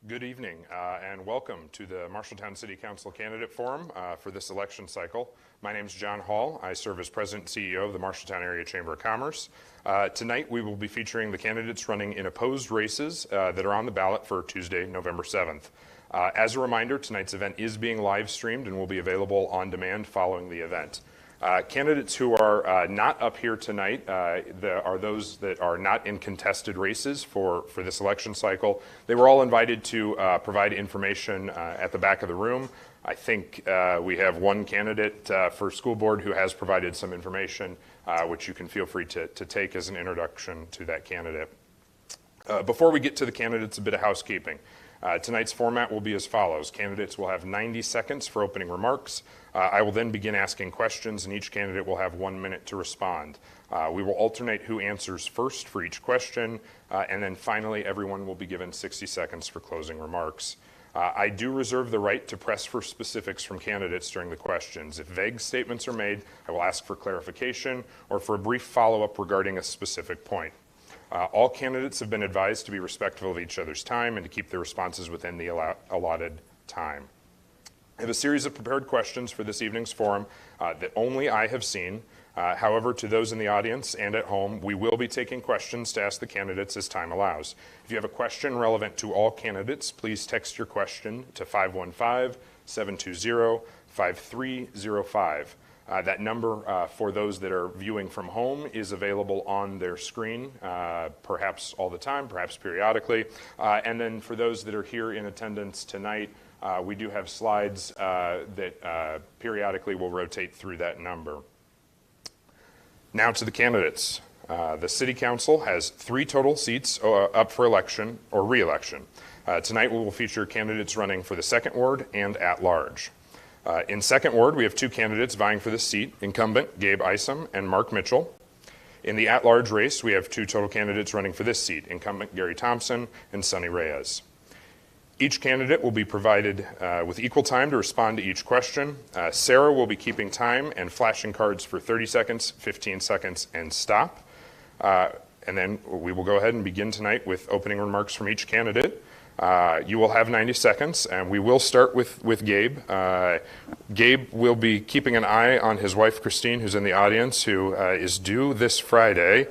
Good evening and welcome to the Marshalltown City Council Candidate Forum for this election cycle. My name is John Hall. I serve as President and CEO of the Marshalltown Area Chamber of Commerce. Tonight we will be featuring the candidates running in opposed races that are on the ballot for Tuesday, November 7th. As a reminder, tonight's event is being live streamed and will be available on demand following the event. Candidates who are not up here tonight are those that are not in contested races for this election cycle. They were all invited to provide information at the back of the room. I think we have one candidate for school board who has provided some information, which you can feel free to take as an introduction to that candidate. Before we get to the candidates, a bit of housekeeping. Tonight's format will be as follows. Candidates will have 90 seconds for opening remarks. I will then begin asking questions, and each candidate will have 1 minute to respond. We will alternate who answers first for each question, and then finally everyone will be given 60 seconds for closing remarks. I do reserve the right to press for specifics from candidates during the questions. If vague statements are made, I will ask for clarification or for a brief follow-up regarding a specific point. All candidates have been advised to be respectful of each other's time and to keep their responses within the allotted time. I have a series of prepared questions for this evening's forum that only I have seen. However, to those in the audience and at home, we will be taking questions to ask the candidates as time allows. If you have a question relevant to all candidates, please text your question to 515-720-5305. That number for those that are viewing from home is available on their screen, perhaps all the time, perhaps periodically. And then for those that are here in attendance tonight, we do have slides that periodically will rotate through that number. Now to the candidates. The City Council has 3 total seats up for election or re-election. Tonight we will feature candidates running for the 2nd Ward and at large. In 2nd Ward, we have 2 candidates vying for this seat, Incumbent Gabe Isom and Mark Mitchell. In the at-large race, we have 2 total candidates running for this seat, Incumbent Gary Thompson and Sonny Reyes. Each candidate will be provided with equal time to respond to each question. Sarah will be keeping time and flashing cards for 30 seconds, 15 seconds, and stop. And then we will go ahead and begin tonight with opening remarks from each candidate. You will have 90 seconds, and we will start with Gabe. Gabe will be keeping an eye on his wife, Christine, who's in the audience, who is due this Friday.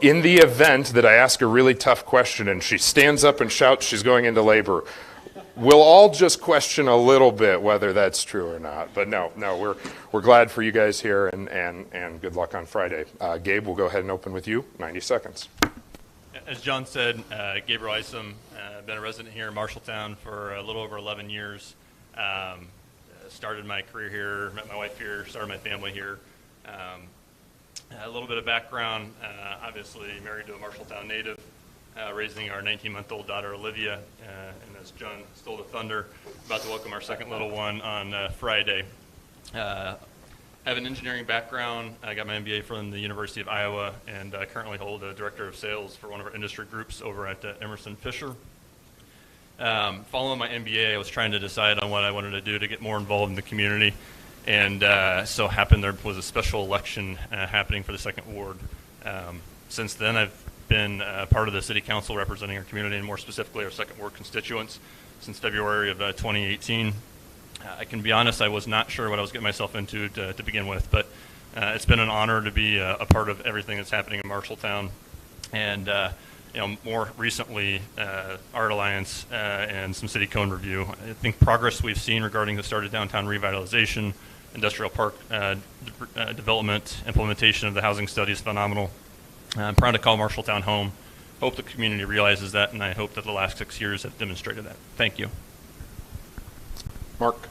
In the event that I ask a really tough question and she stands up and shouts she's going into labor, we'll all just question a little bit whether that's true or not. But no, we're glad for you guys here, and good luck on Friday. Gabe, we'll go ahead and open with you. 90 seconds. As John said, Gabriel Isom, been a resident here in Marshalltown for a little over 11 years. Started my career here, met my wife here, started my family here. A little bit of background, obviously married to a Marshalltown native, raising our 19-month-old daughter Olivia, and as John stole the thunder, about to welcome our 2nd little one on Friday. I have an engineering background. I got my MBA from the University of Iowa, and currently hold a director of sales for one of our industry groups over at Emerson Fisher. Following my MBA, I was trying to decide on what I wanted to do to get more involved in the community, and so happened there was a special election happening for the 2nd Ward. Since then, I've been part of the City Council representing our community, and more specifically our 2nd Ward constituents, since February of 2018. I can be honest, I was not sure what I was getting myself into to begin with, but it's been an honor to be a part of everything that's happening in Marshalltown. And more recently, Art Alliance and some city cone review. I think progress we've seen regarding the start of downtown revitalization, industrial park development, implementation of the housing study is phenomenal. I'm proud to call Marshalltown home. Hope the community realizes that, and I hope that the last 6 years have demonstrated that. Thank you. Mark.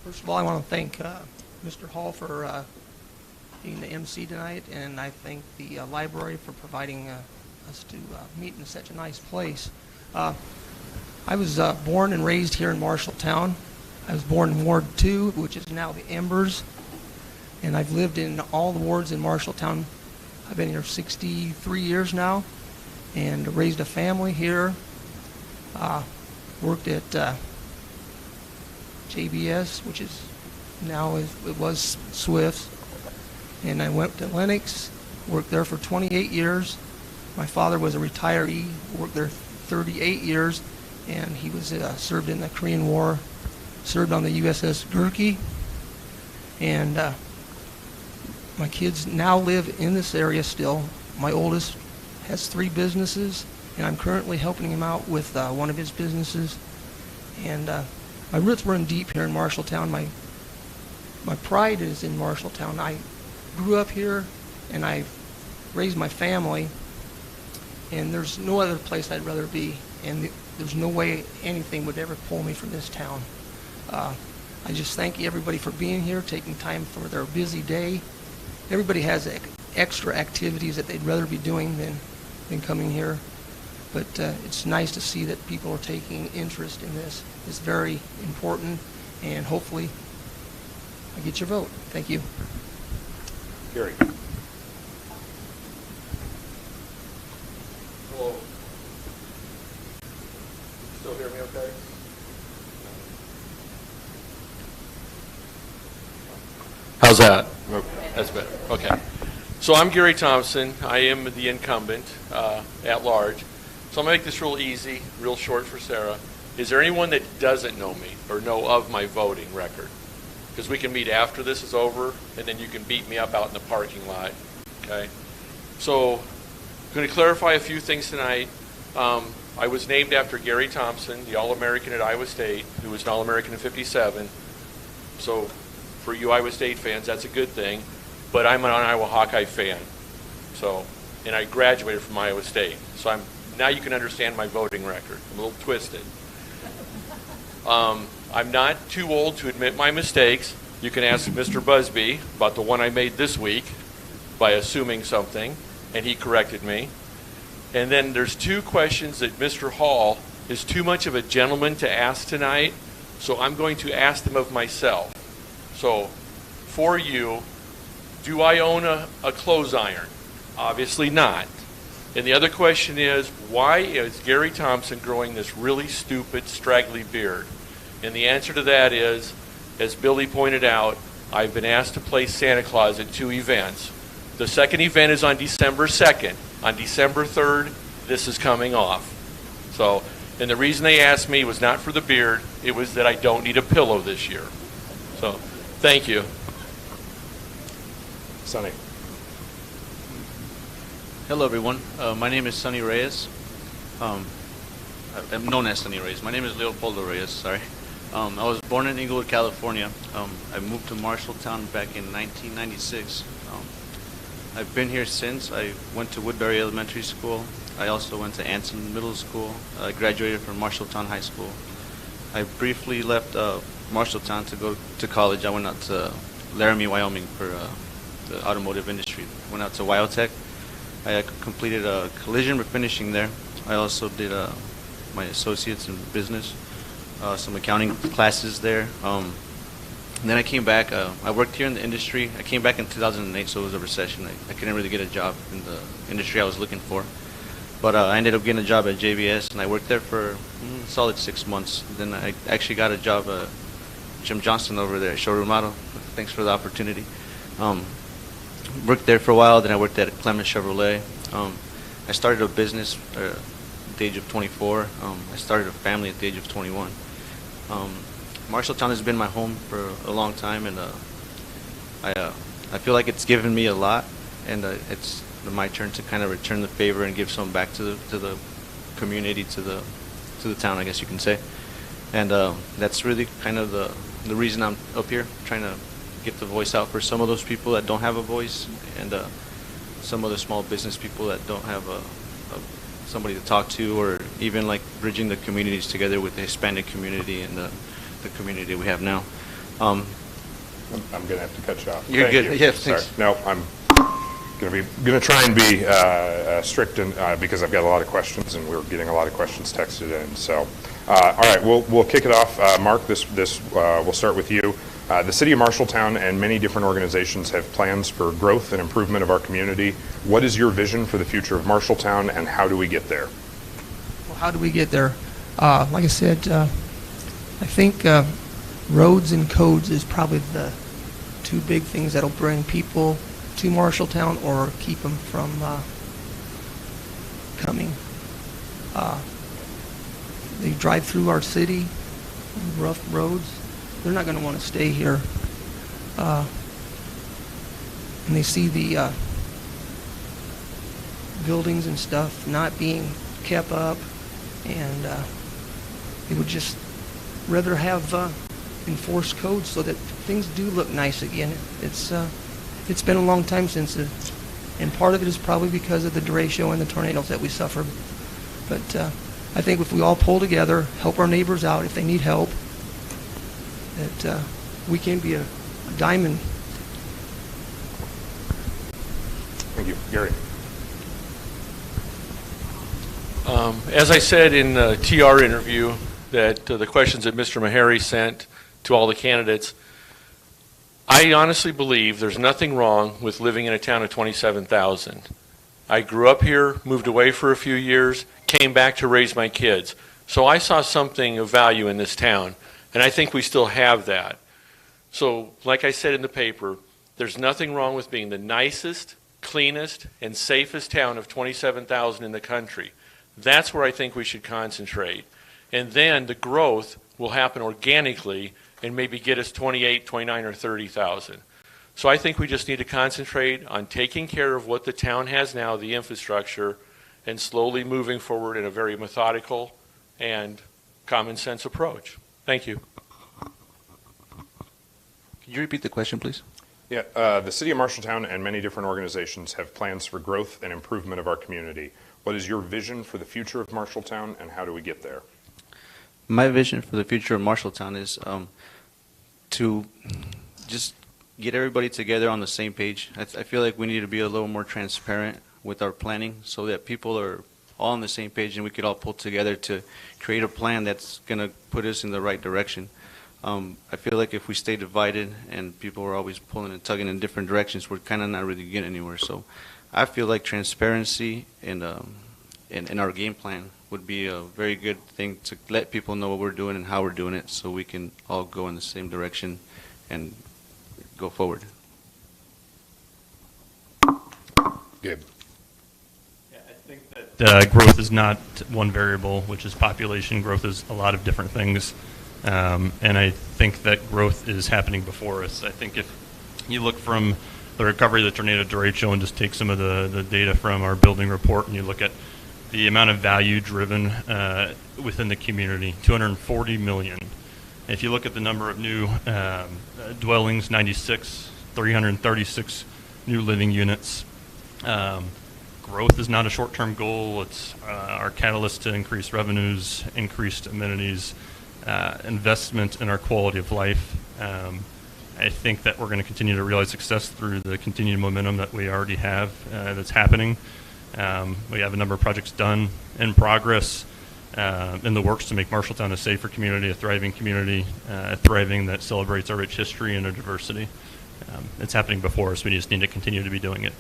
First of all, I want to thank Mr. Hall for being the MC tonight, and I thank the library for providing us to meet in such a nice place. I was born and raised here in Marshalltown. I was born in Ward 2, which is now the Embers, and I've lived in all the wards in Marshalltown. I've been here 63 years now, and raised a family here. Worked at JBS, which is now it was Swift's, and I went to Lennox, worked there for 28 years, My father was a retiree, worked there 38 years, and he was served in the Korean War, served on the USS Gurkey, and my kids now live in this area still. My oldest has 3 businesses, and I'm currently helping him out with one of his businesses. And my roots run deep here in Marshalltown. My pride is in Marshalltown. I grew up here, and I raised my family, and there's no other place I'd rather be, and there's no way anything would ever pull me from this town. I just thank everybody for being here, taking time for their busy day. Everybody has extra activities that they'd rather be doing than coming here. But it's nice to see that people are taking interest in this. It's very important, and hopefully I get your vote. Thank you. Gary. Hello. Still hear me okay? How's that? That's better. Okay. So I'm Gary Thompson. I am the incumbent at large. So I'm going to make this real easy, real short for Sarah. Is there anyone that doesn't know me or know of my voting record? Because we can meet after this is over, and then you can beat me up out in the parking lot. Okay? So I'm going to clarify a few things tonight. I was named after Gary Thompson, the All-American at Iowa State, who was an All-American in '57. So for you Iowa State fans, that's a good thing. But I'm an Iowa Hawkeye fan. So, and I graduated from Iowa State. So now you can understand my voting record. I'm a little twisted. I'm not too old to admit my mistakes. You can ask Mr. Busby about the one I made this week by assuming something, and he corrected me. And then there's 2 questions that Mr. Hall is too much of a gentleman to ask tonight, so I'm going to ask them of myself. So, for you, do I own a clothes iron? Obviously not. And the other question is, why is Gary Thompson growing this really stupid, straggly beard? And the answer to that is, as Billy pointed out, I've been asked to play Santa Claus at 2 events. The second event is on December 2nd. On December 3rd, this is coming off. So, and the reason they asked me was not for the beard, it was that I don't need a pillow this year. So, thank you. Sonny. Hello, everyone. My name is Sonny Reyes. I'm known as Sonny Reyes. My name is Leopoldo Reyes, sorry. I was born in Inglewood, California. I moved to Marshalltown back in 1996. I've been here since. I went to Woodbury Elementary School. I also went to Anson Middle School. I graduated from Marshalltown High School. I briefly left Marshalltown to go to college. I went out to Laramie, Wyoming for the automotive industry. Went out to Wyotech. I completed a collision refinishing there. I also did my associates in business, some accounting classes there. And then I came back. I worked here in the industry. I came back in 2008, so it was a recession. I couldn't really get a job in the industry I was looking for. But I ended up getting a job at JBS, and I worked there for a solid 6 months. Then I actually got a job at Jim Johnston over there at Showroom Auto. Thanks for the opportunity. Worked there for a while. Then I worked at Clemens Chevrolet. I started a business at the age of 24. I started a family at the age of 21. Marshalltown has been my home for a long time, and I feel like it's given me a lot, and it's my turn to kind of return the favor and give some back to the community, to the town, I guess you can say. And that's really kind of the reason I'm up here, trying to get the voice out for some of those people that don't have a voice, and some of the small business people that don't have somebody to talk to, or even like bridging the communities together with the Hispanic community and the community we have now. I'm going to have to cut you off. You're Thank good. You. Yeah, Sorry. thanks. No, I'm going to try and be strict because I've got a lot of questions, and we're getting a lot of questions texted in. So, all right, we'll kick it off. Mark, we'll start with you. The City of Marshalltown and many different organizations have plans for growth and improvement of our community. What is your vision for the future of Marshalltown, and how do we get there? Well, how do we get there? Like I said, I think roads and codes is probably the 2 big things that'll bring people to Marshalltown or keep them from coming. They drive through our city, rough roads. They're not going to want to stay here. And they see the buildings and stuff not being kept up, and they would just rather have enforced codes so that things do look nice again. It's been a long time since and part of it is probably because of the derecho and the tornadoes that we suffered. But I think if we all pull together, help our neighbors out if they need help, that we can be a diamond. Thank you. Gary. As I said in the TR interview, that the questions that Mr. Meharry sent to all the candidates, I honestly believe there's nothing wrong with living in a town of 27,000. I grew up here, moved away for a few years, came back to raise my kids. So I saw something of value in this town, and I think we still have that. So, like I said in the paper, there's nothing wrong with being the nicest, cleanest, and safest town of 27,000 in the country. That's where I think we should concentrate. And then the growth will happen organically and maybe get us 28, 29, or 30,000. So I think we just need to concentrate on taking care of what the town has now, the infrastructure, and slowly moving forward in a very methodical and common sense approach. Thank you. Could you repeat the question, please? Yeah, the City of Marshalltown and many different organizations have plans for growth and improvement of our community. What is your vision for the future of Marshalltown, and how do we get there? My vision for the future of Marshalltown is to just get everybody together on the same page. I feel like we need to be a little more transparent with our planning so that people are all on the same page and we could all pull together to create a plan that's going to put us in the right direction. I feel like if we stay divided and people are always pulling and tugging in different directions, we're kind of not really getting anywhere. So I feel like transparency and our game plan would be a very good thing to let people know what we're doing and how we're doing it so we can all go in the same direction and go forward. Gabe. Yeah, I think that growth is not one variable, which is population. Growth is a lot of different things. And I think that growth is happening before us. I think if you look from the recovery of the tornado derecho and just take some of the data from our building report and you look at the amount of value driven within the community, 240 million. If you look at the number of new dwellings, 96, 336 new living units. Growth is not a short-term goal. It's our catalyst to increase revenues, increased amenities, investment in our quality of life. I think that we're going to continue to realize success through the continued momentum that we already have that's happening. We have a number of projects done, in progress, in the works to make Marshalltown a safer community, a thriving community, thriving that celebrates our rich history and our diversity. It's happening before us. We just need to continue to be doing it.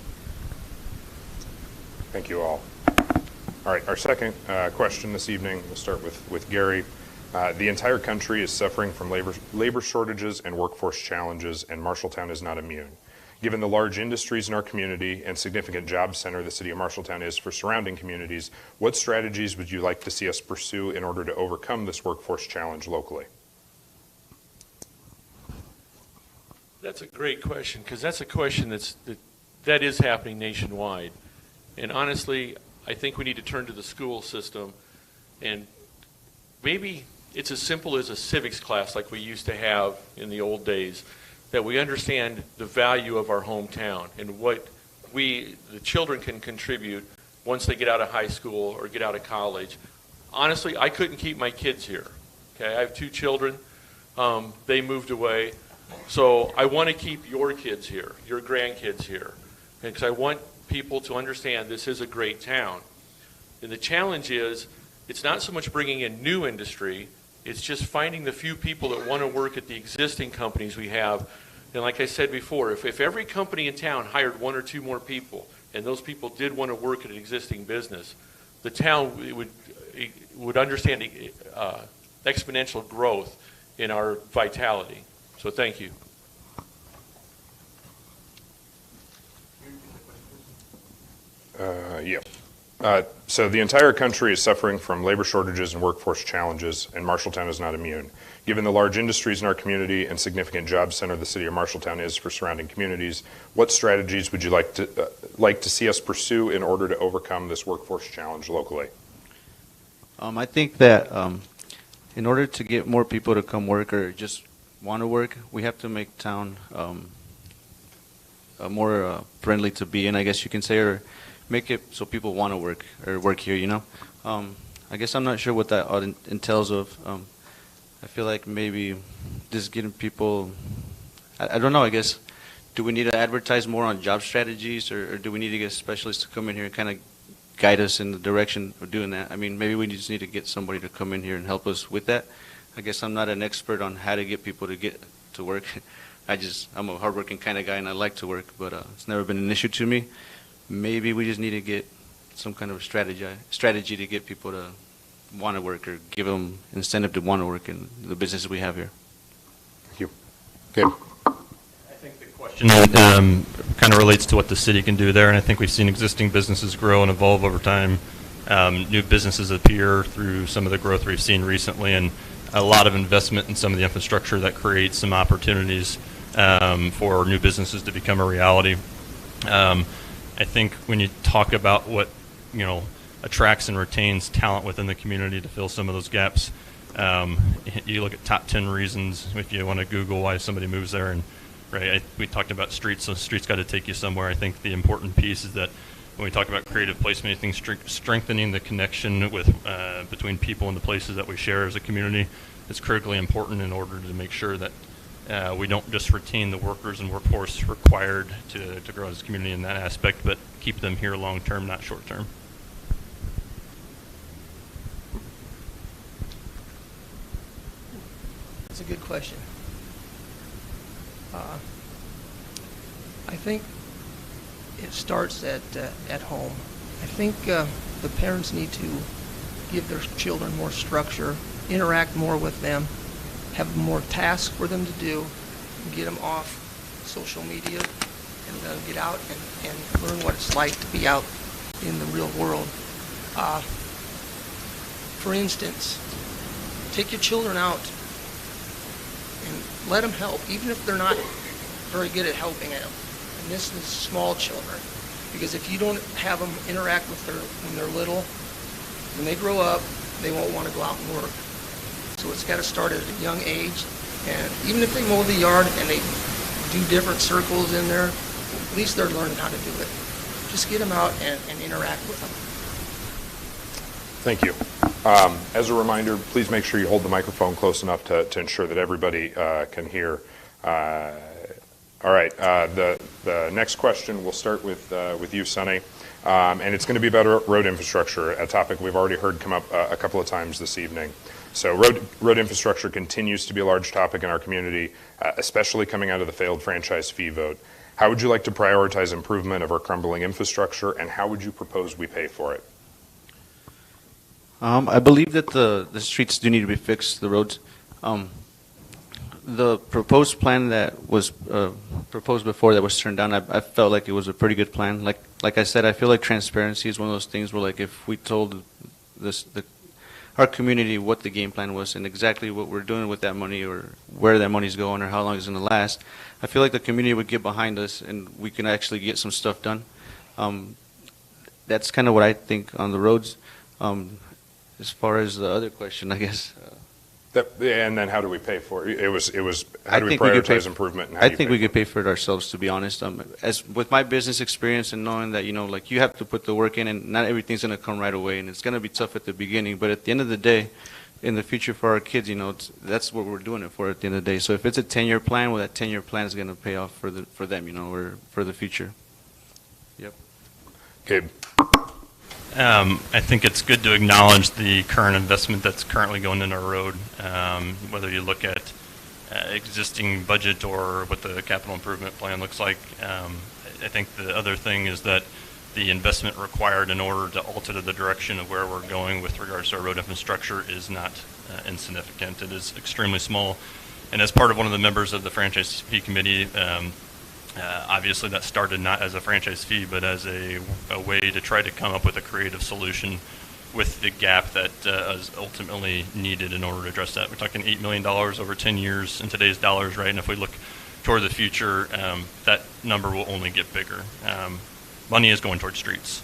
Thank you all. All right, our second question this evening, we'll start with Gary. The entire country is suffering from labor shortages and workforce challenges, and Marshalltown is not immune. Given the large industries in our community and significant job center the City of Marshalltown is for surrounding communities, what strategies would you like to see us pursue in order to overcome this workforce challenge locally? That's a great question, because that's a question that is happening nationwide. And honestly, I think we need to turn to the school system, and maybe it's as simple as a civics class like we used to have in the old days, that we understand the value of our hometown and what the children can contribute once they get out of high school or get out of college. Honestly, I couldn't keep my kids here. Okay, I have 2 children. They moved away. So I want to keep your kids here, your grandkids here, because I want people to understand this is a great town. And the challenge is, it's not so much bringing in new industry, it's just finding the few people that want to work at the existing companies we have. And like I said before, if every company in town hired 1 or 2 more people, and those people did want to work at an existing business, the town would understand exponential growth in our vitality. So thank you. Yeah. So the entire country is suffering from labor shortages and workforce challenges, and Marshalltown is not immune. Given the large industries in our community and significant job center the city of Marshalltown is for surrounding communities, what strategies would you like to see us pursue in order to overcome this workforce challenge locally? I think that in order to get more people to come work or just want to work, we have to make town more friendly to be in, I guess you can say, or make it so people want to work or work here, you know. I guess I'm not sure what that entails of. I feel like maybe just getting people, I don't know, I guess, do we need to advertise more on job strategies, or do we need to get specialists to come in here and kind of guide us in the direction of doing that? I mean, maybe we just need to get somebody to come in here and help us with that. I guess I'm not an expert on how to get people to get to work. I'm a hardworking kind of guy and I like to work, but it's never been an issue to me. Maybe we just need to get some kind of strategy to get people to want to work or give them incentive to want to work in the businesses we have here. Thank you. Gabe. I think the question kind of relates to what the city can do there, and I think we've seen existing businesses grow and evolve over time. New businesses appear through some of the growth we've seen recently, and a lot of investment in some of the infrastructure that creates some opportunities for new businesses to become a reality. I think when you talk about what, attracts and retains talent within the community to fill some of those gaps, you look at top 10 reasons if you want to Google why somebody moves there. And we talked about streets, so streets got to take you somewhere. I think the important piece is that when we talk about creative placemaking, strengthening the connection with between people and the places that we share as a community is critically important in order to make sure that we don't just retain the workers and workforce required to grow as a community in that aspect, but keep them here long term, not short term. That's a good question. I think it starts at home. I think the parents need to give their children more structure, interact more with them, have more tasks for them to do, and get them off social media and get out and learn what it's like to be out in the real world. For instance, take your children out and let them help, even if they're not very good at helping them. And this is small children, because if you don't have them interact with when they're little, when they grow up, they won't want to go out and work. So it's got to start at a young age, and even if they mow the yard and they do different circles in there, at least they're learning how to do it. Just get them out and interact with them. Thank you. As a reminder, please make sure you hold the microphone close enough to ensure that everybody can hear. All right, the next question, we'll start with you, Sonny, and it's going to be about road infrastructure, a topic we've already heard come up a couple of times this evening. So road infrastructure continues to be a large topic in our community, especially coming out of the failed franchise fee vote. How would you like to prioritize improvement of our crumbling infrastructure, and how would you propose we pay for it? I believe that the streets do need to be fixed, the roads. The proposed plan that was proposed before that was turned down, I felt like it was a pretty good plan. Like I said, I feel like transparency is one of those things where, like, if we told our community what the game plan was and exactly what we're doing with that money or where that money's going or how long it's going to last, I feel like the community would get behind us and we can actually get some stuff done. That's kind of what I think on the roads. As far as the other question, I guess. And then how do we pay for it? It was how do we prioritize improvement? And how I think we could pay for it ourselves, to be honest. As with my business experience and knowing that, like, you have to put the work in and not everything's going to come right away and it's going to be tough at the beginning. But at the end of the day, in the future for our kids, that's what we're doing it for at the end of the day. So if it's a 10-year plan, well, that 10-year plan is going to pay off for them, or for the future. Yep. Gabe. I think it's good to acknowledge the current investment that's currently going in our road, whether you look at existing budget or what the capital improvement plan looks like. I think the other thing is that the investment required in order to alter the direction of where we're going with regards to our road infrastructure is not insignificant. It is extremely small. And as part of one of the members of the franchise fee committee, Obviously, that started not as a franchise fee, but as a way to try to come up with a creative solution with the gap that is ultimately needed in order to address that. We're talking $8 million over 10 years in today's dollars, right? And if we look toward the future, that number will only get bigger. Money is going towards streets.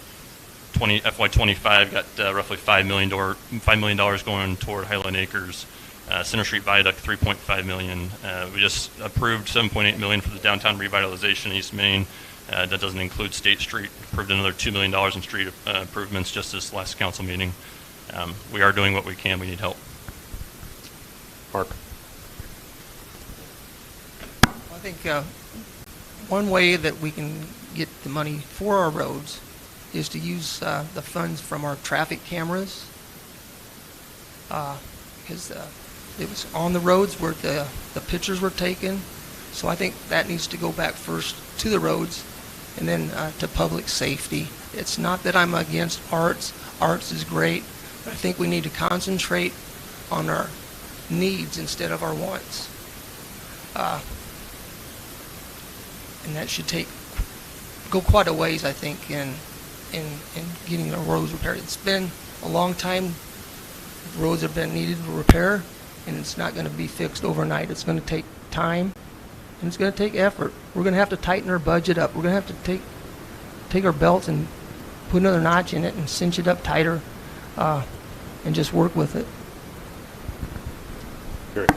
FY25 got roughly $5 million going toward Highland Acres. Center Street Viaduct, $3.5 million. We just approved $7.8 million for the downtown revitalization in East Main. That doesn't include State Street. Approved another $2 million in street improvements just this last council meeting. We are doing what we can. We need help. Mark. I think one way that we can get the money for our roads is to use the funds from our traffic cameras, because it was on the roads where the pictures were taken. So I think that needs to go back first to the roads and then to public safety. It's not that I'm against arts. Arts is great, but I think we need to concentrate on our needs instead of our wants. And that should go quite a ways, I think, in getting our roads repaired. It's been a long time. Roads have been needed to repair, and it's not going to be fixed overnight. It's going to take time, and it's going to take effort. We're going to have to tighten our budget up. We're going to have to take our belts and put another notch in it and cinch it up tighter, and just work with it. Gary.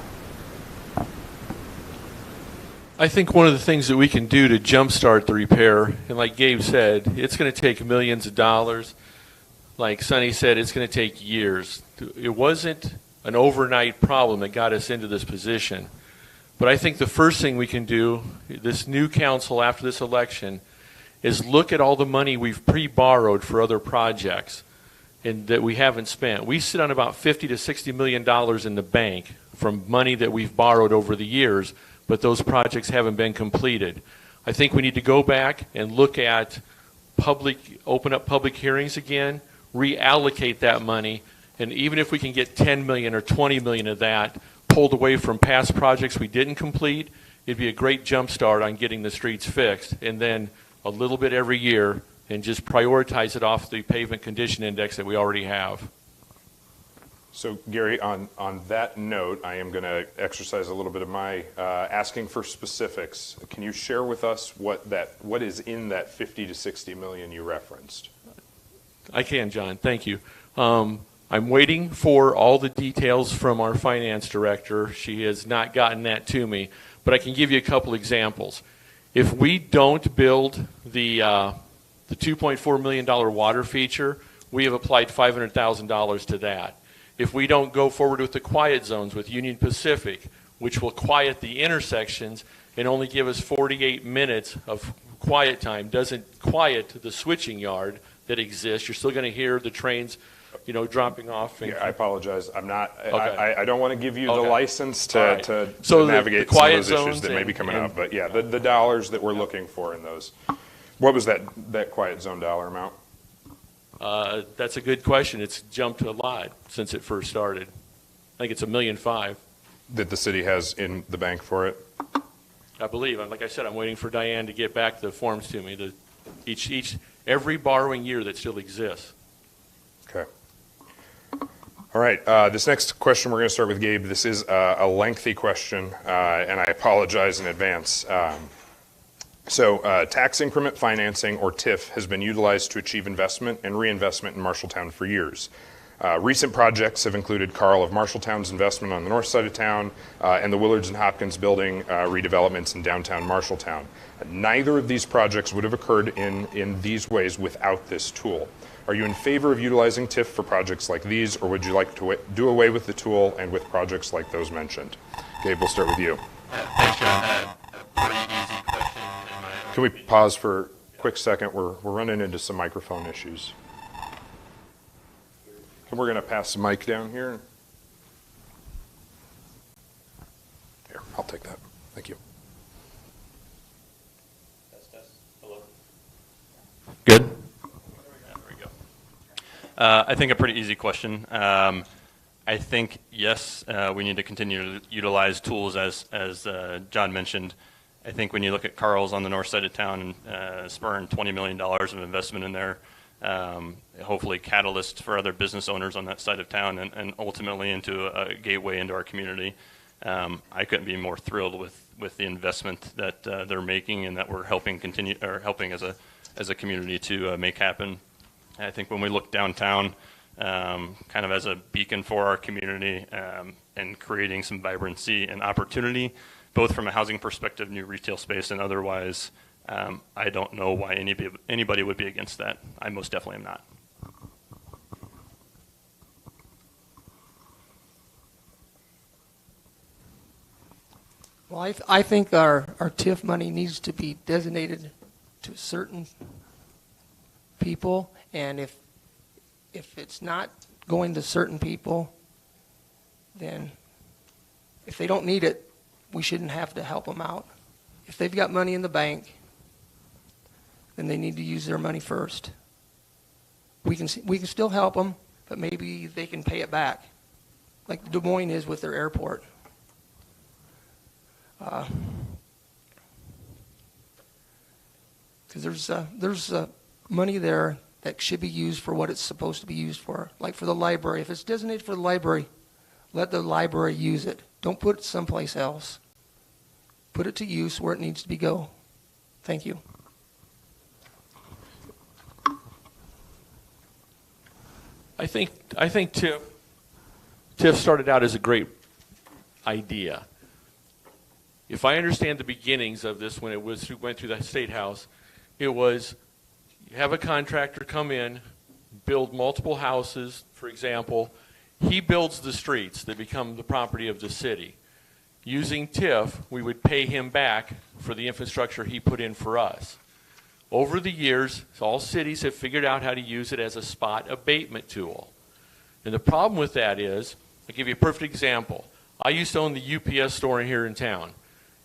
I think one of the things that we can do to jumpstart the repair, and like Gabe said, it's going to take millions of dollars. Like Sonny said, it's going to take years. It wasn't an overnight problem that got us into this position. But I think the first thing we can do, this new council after this election, is look at all the money we've pre-borrowed for other projects and that we haven't spent. We sit on about $50 to $60 million in the bank from money that we've borrowed over the years, but those projects haven't been completed. I think we need to go back and look at open up public hearings again, reallocate that money, and even if we can get 10 million or 20 million of that pulled away from past projects we didn't complete, it'd be a great jump start on getting the streets fixed. And then a little bit every year and just prioritize it off the pavement condition index that we already have. So Gary, on that note, I am going to exercise a little bit of my asking for specifics. Can you share with us what is in that 50 to 60 million you referenced? I can, John. Thank you. I'm waiting for all the details from our finance director. She has not gotten that to me, but I can give you a couple examples. If we don't build the $2.4 million water feature, we have applied $500,000 to that. If we don't go forward with the quiet zones with Union Pacific, which will quiet the intersections and only give us 48 minutes of quiet time, doesn't quiet the switching yard that exists, you're still going to hear the trains, dropping off. Yeah, I apologize. I'm not. Okay. I don't want to give you the license to, Right. to So navigate the some of quiet those issues zones that may be coming and- up. But yeah, the dollars that we're looking for in those. What was that quiet zone dollar amount? That's a good question. It's jumped a lot since it first started. I think it's $1.5 million. That the city has in the bank for it? I believe. Like I said, I'm waiting for Diane to get back the forms to me. Every borrowing year that still exists. Okay. All right. This next question, we're going to start with Gabe. This is a lengthy question, and I apologize in advance. So tax increment financing, or TIF, has been utilized to achieve investment and reinvestment in Marshalltown for years. Recent projects have included Carl of Marshalltown's investment on the north side of town and the Willards and Hopkins building redevelopments in downtown Marshalltown. Neither of these projects would have occurred in these ways without this tool. Are you in favor of utilizing TIF for projects like these, or would you like to do away with the tool and with projects like those mentioned? Gabe, we'll start with you. Thanks, John. Pretty easy question. Can we pause for a quick second? We're running into some microphone issues. And we're going to pass the mic down here. Here, I'll take that. Thank you. Hello. Good. There we go. I think a pretty easy question. I think, yes, we need to continue to utilize tools as John mentioned. I think when you look at Carl's on the north side of town, spurring $20 million of investment in there, hopefully catalyst for other business owners on that side of town, and ultimately into a gateway into our community. I couldn't be more thrilled with the investment that they're making and that we're helping as a community to make happen. And I think when we look downtown, kind of as a beacon for our community, and creating some vibrancy and opportunity, both from a housing perspective, new retail space, and otherwise, I don't know why anybody would be against that. I most definitely am not. Well, I think our TIF money needs to be designated to certain people, and if it's not going to certain people, then if they don't need it, we shouldn't have to help them out. If they've got money in the bank, then they need to use their money first. We can still help them, but maybe they can pay it back, like Des Moines is with their airport. Because there's money there that should be used for what it's supposed to be used for. Like for the library, if it's designated for the library, let the library use it. Don't put it someplace else. Put it to use where it needs to be go. Thank you. I think TIF started out as a great idea. If I understand the beginnings of this, when it went through the State House, it was you have a contractor come in, build multiple houses, for example. He builds the streets that become the property of the city. Using TIF, we would pay him back for the infrastructure he put in for us. Over the years, all cities have figured out how to use it as a spot abatement tool. And the problem with that is, I'll give you a perfect example. I used to own the UPS store here in town.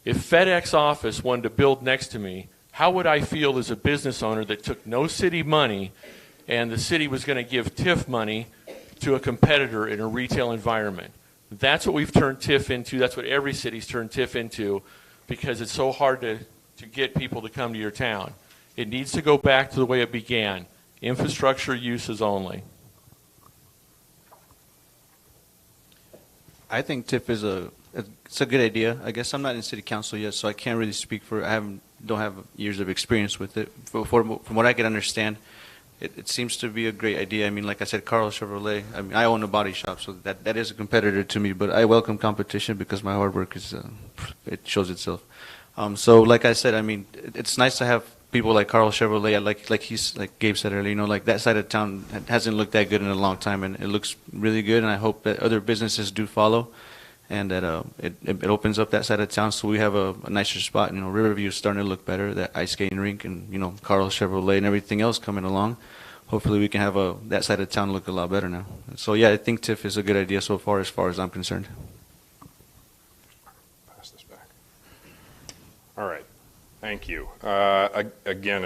If FedEx office wanted to build next to me, how would I feel as a business owner that took no city money and the city was going to give TIF money to a competitor in a retail environment? That's what we've turned TIF into. That's what every city's turned TIF into, because it's so hard to get people to come to your town. It needs to go back to the way it began, infrastructure uses only. I think TIF is it's a good idea. I guess I'm not in city council yet, so I can't really speak for. Don't have years of experience with it. From what I can understand, it seems to be a great idea. I mean, like I said, Carl Chevrolet. I mean, I own a body shop, so that is a competitor to me. But I welcome competition because my hard work it shows itself. So, like I said, I mean, it's nice to have people like Carl Chevrolet, like Gabe said earlier. You know, like that side of town hasn't looked that good in a long time, and it looks really good. And I hope that other businesses do follow, and that it opens up that side of town so we have a nicer spot. You know, Riverview is starting to look better. That ice skating rink, and you know, Carl Chevrolet and everything else coming along. Hopefully, we can have that side of town look a lot better now. So yeah, I think TIF is a good idea so far as I'm concerned. Pass this back. All right. Thank you. Again,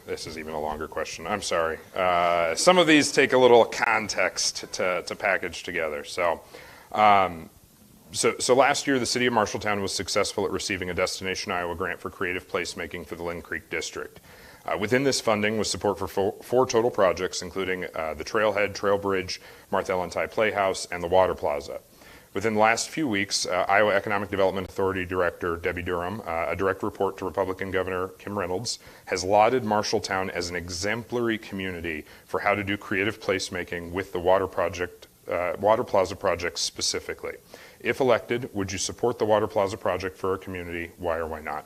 this is even a longer question. I'm sorry. Some of these take a little context to package together. So last year, the city of Marshalltown was successful at receiving a Destination Iowa grant for creative placemaking for the Lynn Creek District. Within this funding was support for four total projects, including the Trailhead, Trail Bridge, Martha Ellen Ty Playhouse, and the Water Plaza. Within the last few weeks, Iowa Economic Development Authority Director Debbie Durham, a direct report to Republican Governor Kim Reynolds, has lauded Marshalltown as an exemplary community for how to do creative placemaking with the Water Plaza project specifically. If elected, would you support the Water Plaza project for our community? Why or why not?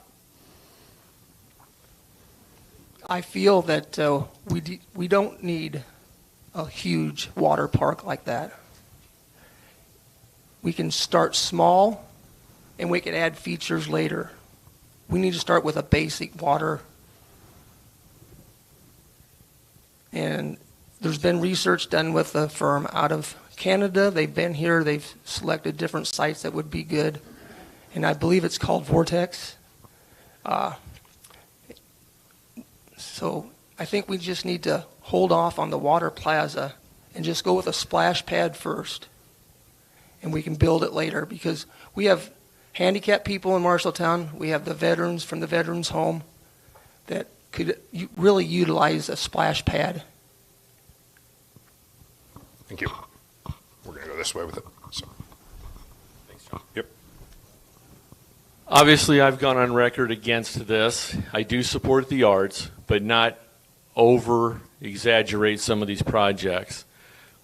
I feel that we don't need a huge water park like that. We can start small, and we can add features later. We need to start with a basic water. And there's been research done with a firm out of Canada. They've been here. They've selected different sites that would be good. And I believe it's called Vortex. So I think we just need to hold off on the Water Plaza and just go with a splash pad first. And we can build it later, because we have handicapped people in Marshalltown. We have the veterans from the Veterans Home that could really utilize a splash pad. Thank you. We're going to go this way with it. So. Thanks, John. Yep. Obviously, I've gone on record against this. I do support the arts, but not over-exaggerate some of these projects.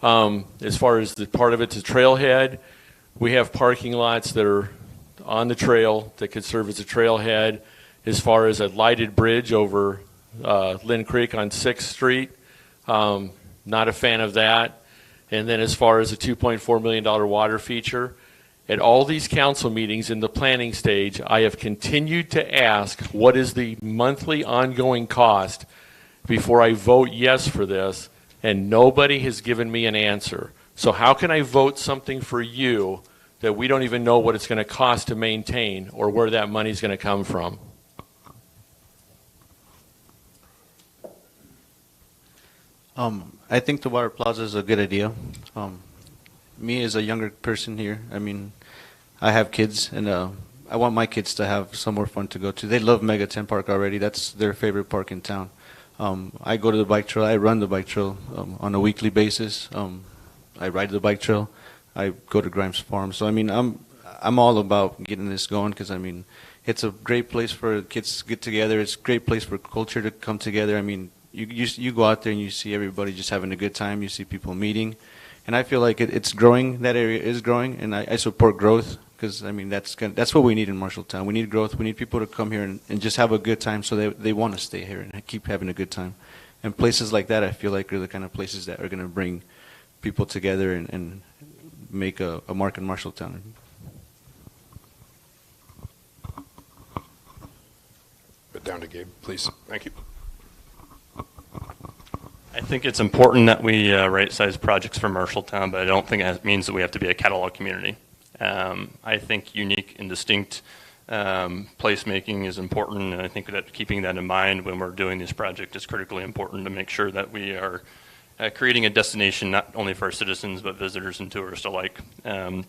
As far as the part of it's a trailhead, we have parking lots that are on the trail that could serve as a trailhead. As far as a lighted bridge over Lynn Creek on 6th Street, not a fan of that. And then as far as a $2.4 million water feature, at all these council meetings in the planning stage, I have continued to ask what is the monthly ongoing cost before I vote yes for this, and nobody has given me an answer. So how can I vote something for you that we don't even know what it's going to cost to maintain or where that money is going to come from? I think the water plaza is a good idea. Me as a younger person here, I mean, I have kids, and I want my kids to have somewhere fun to go to. They love Mega 10 Park already. That's their favorite park in town. I go to the bike trail. I run the bike trail on a weekly basis. I ride the bike trail. I go to Grimes Farm. So I mean, I'm all about getting this going because I mean, it's a great place for kids to get together. It's a great place for culture to come together. I mean, you go out there and you see everybody just having a good time. You see people meeting, and I feel like it's growing. That area is growing, and I support growth because I mean that's what we need in Marshalltown. We need growth. We need people to come here and just have a good time, so they want to stay here and keep having a good time. And places like that, I feel like are the kind of places that are going to bring people together and make a mark in Marshalltown. But down to Gabe, please. Thank you. I think it's important that we right-size projects for Marshalltown, but I don't think that means that we have to be a catalog community. I think unique and distinct placemaking is important, and I think that keeping that in mind when we're doing this project is critically important to make sure that we are creating a destination not only for our citizens but visitors and tourists alike. I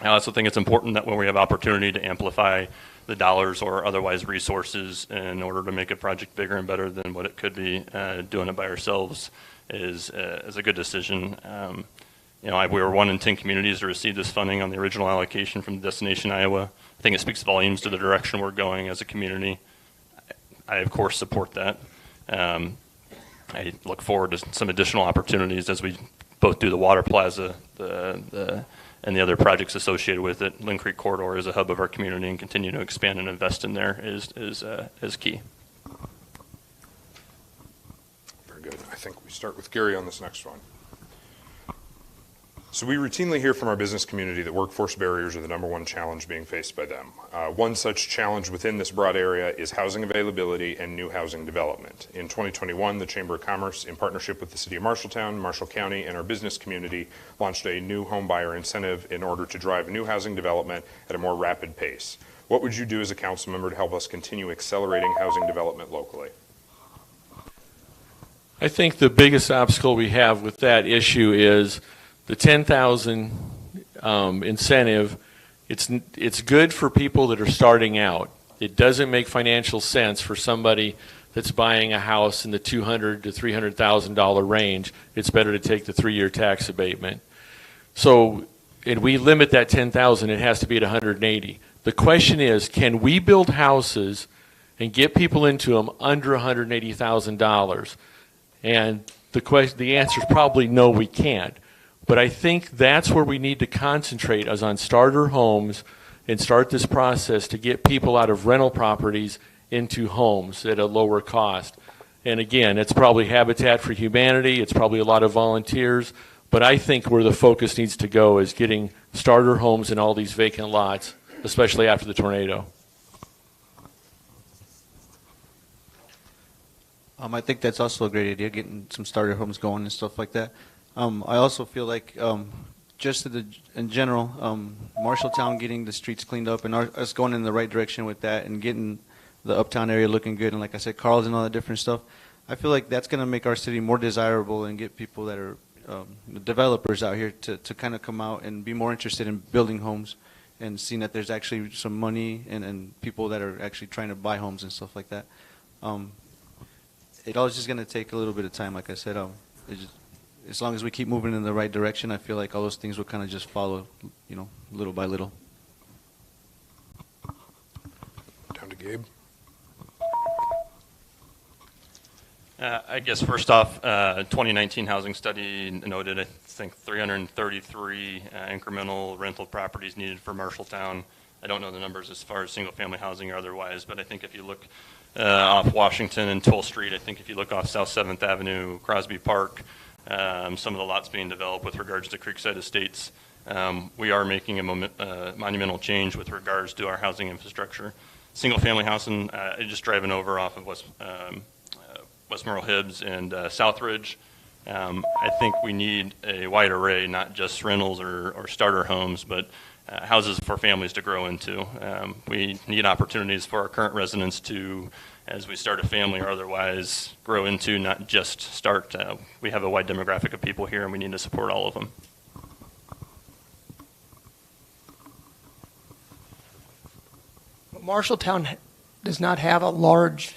also think it's important that when we have opportunity to amplify the dollars or otherwise resources in order to make a project bigger and better than what it could be, doing it by ourselves is a good decision. We were 1 in 10 communities to receive this funding on the original allocation from Destination Iowa. I think it speaks volumes to the direction we're going as a community. I of course support that. I look forward to some additional opportunities as we both do the water plaza, and the other projects associated with it. Lynn Creek Corridor is a hub of our community, and continue to expand and invest in there is key. Very good. I think we start with Gary on this next one. So we routinely hear from our business community that workforce barriers are the #1 challenge being faced by them. One such challenge within this broad area is housing availability and new housing development. In 2021, the Chamber of Commerce, in partnership with the City of Marshalltown, Marshall County, and our business community, launched a new home buyer incentive in order to drive new housing development at a more rapid pace. What would you do as a council member to help us continue accelerating housing development locally? I think the biggest obstacle we have with that issue is the 10,000 incentive. It's good for people that are starting out. It doesn't make financial sense for somebody that's buying a house in the $200,000 to $300,000 range. It's better to take the 3-year tax abatement. So, and we limit that 10,000. It has to be at 180. The question is, can we build houses and get people into them under $180,000? And the answer is probably no, we can't. But I think that's where we need to concentrate, is on starter homes and start this process to get people out of rental properties into homes at a lower cost. And again, it's probably Habitat for Humanity, it's probably a lot of volunteers, but I think where the focus needs to go is getting starter homes in all these vacant lots, especially after the tornado. I think that's also a great idea, getting some starter homes going and stuff like that. I also feel like just in general, Marshalltown getting the streets cleaned up and us going in the right direction with that and getting the uptown area looking good, and like I said, Carl's and all that different stuff, I feel like that's going to make our city more desirable and get people that are developers out here to kind of come out and be more interested in building homes and seeing that there's actually some money and people that are actually trying to buy homes and stuff like that. It all is just going to take a little bit of time, like I said. As long as we keep moving in the right direction, I feel like all those things will kind of just follow, little by little. Down to Gabe. I guess first off, 2019 housing study noted, I think, 333 incremental rental properties needed for Marshalltown. I don't know the numbers as far as single-family housing or otherwise, but I think if you look off Washington and Toll Street, I think if you look off South 7th Avenue, Crosby Park, some of the lots being developed with regards to Creekside Estates, we are making a monumental change with regards to our housing infrastructure. Single-family housing, just driving over off of West Merle Hibbs and Southridge. I think we need a wide array, not just rentals or starter homes, but houses for families to grow into. We need opportunities for our current residents to, as we start a family or otherwise, grow into, not just start. We have a wide demographic of people here, and we need to support all of them. Marshalltown does not have a large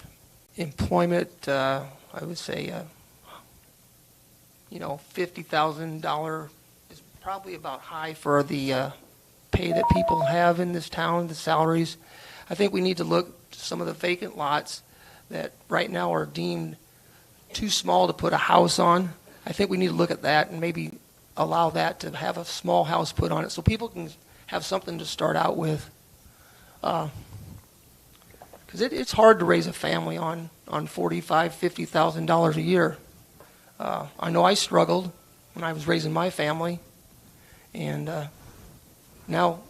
employment, I would say, $50,000 is probably about high for the pay that people have in this town, the salaries. I think we need to look at some of the vacant lots that right now are deemed too small to put a house on. I think we need to look at that and maybe allow that to have a small house put on it so people can have something to start out with. Because it's hard to raise a family on $45,000, $50,000 a year. I know I struggled when I was raising my family, and now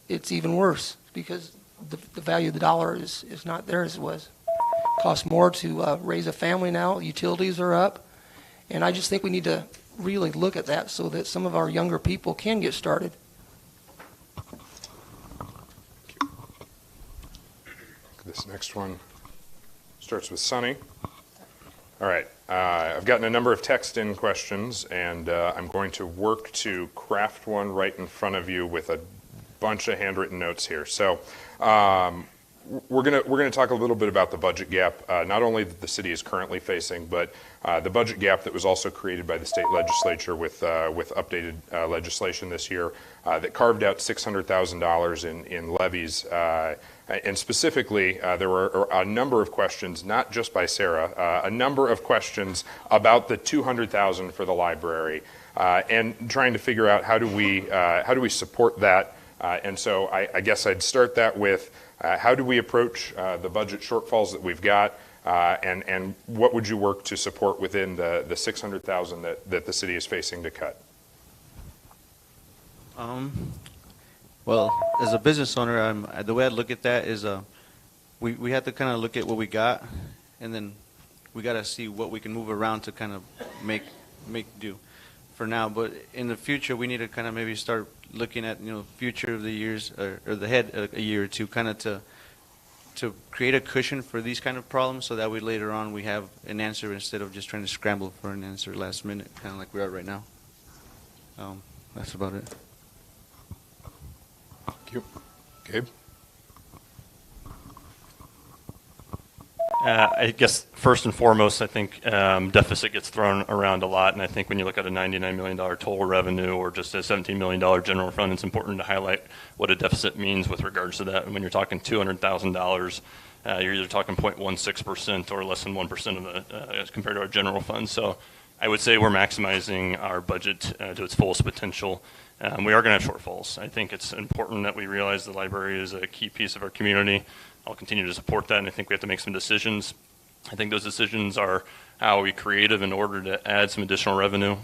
it's even worse because the value of the dollar is not there as it was. It costs more to raise a family now. Utilities are up, and I just think we need to really look at that so that some of our younger people can get started. This next one starts with Sonny. All right, I've gotten a number of text-in questions, and I'm going to work to craft one right in front of you with a bunch of handwritten notes here. So we're gonna talk a little bit about the budget gap, not only that the city is currently facing, but the budget gap that was also created by the state legislature with updated legislation this year that carved out $600,000 in levies. And specifically, there were a number of questions, not just by Sarah, a number of questions about the $200,000 for the library, and trying to figure out how do we support that. And so I guess I'd start that with how do we approach the budget shortfalls that we've got, and what would you work to support within the $600,000 that the city is facing to cut? Well, as a business owner, the way I look at that is we have to kind of look at what we got, and then we got to see what we can move around to kind of make do for now. But in the future, we need to kind of maybe start looking at future of the years or the head a year or two, kind of to create a cushion for these kind of problems, so that way later on we have an answer instead of just trying to scramble for an answer last minute, kind of like we are right now. That's about it. Thank you. Gabe? I guess first and foremost, I think deficit gets thrown around a lot, and I think when you look at a $99 million total revenue or just a $17 million general fund, it's important to highlight what a deficit means with regards to that. And when you're talking $200,000, you're either talking 0.16% or less than 1% of the as compared to our general fund. So I would say we're maximizing our budget to its fullest potential. We are going to have shortfalls. I think it's important that we realize the library is a key piece of our community. I'll continue to support that, and I think we have to make some decisions. I think those decisions are how are we creative in order to add some additional revenue.